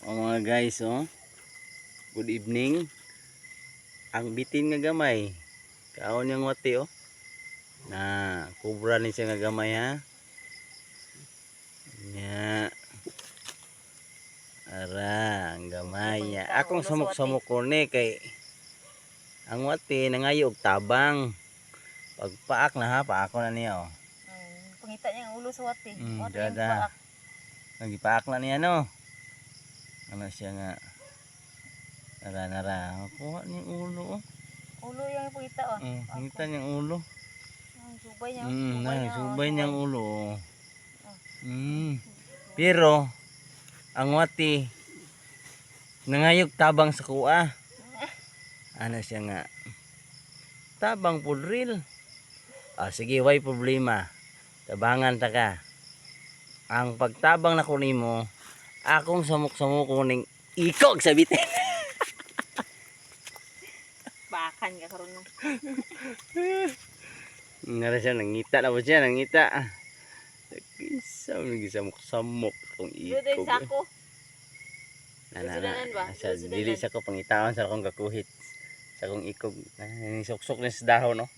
O mga guys, oh. Good evening. Ang bitin nga gamay. Kaon yang wati, oh. Na, kubra ni siya nga gamay, ha. Nya. Ara, ang gamay ya. Akong samok-samok ko ni kay ang wati nangayo og tabang. Pagpaak na ha, paako na niya, oh. Pangita niya ang ulo sa wati. Dada. Nagipaak na niya, no. Ano siya nga. Nara. Kuha niya ulo, oh. Ulo yung pangita, oh. Pangita niya ulo. Subay niya. Subay niyang ulo, oh. Pero ang wati nangayog tabang sa kuha. Ano siya nga. Tabang po real. Sige, why problema. Tabangan ta ka. Ang pagtabang na kunin mo, akong samok-samok kuning ikog sa bitin. Bakan ka karon na. Nara siya, nangita na po siya, nangita. Samok-samok kung ikog. Doon sa ako. Dili sa ko pangitaon sa akong kakuhit. Sa akong ikog. Sok-sok niya sa dahon, no?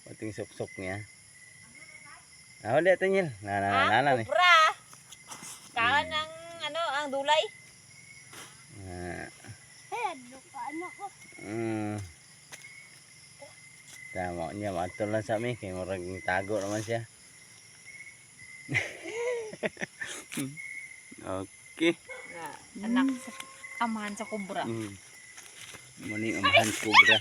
Pating sok-sok niya. Huli ito niya. Ni. Kubra. Kaan ang ang dulay. Ano ko? Tama niya, maatol lang sa amin. Kaya marang tago naman siya. Okay. Anak amahan sa kubra. Muna yung amahan kubra.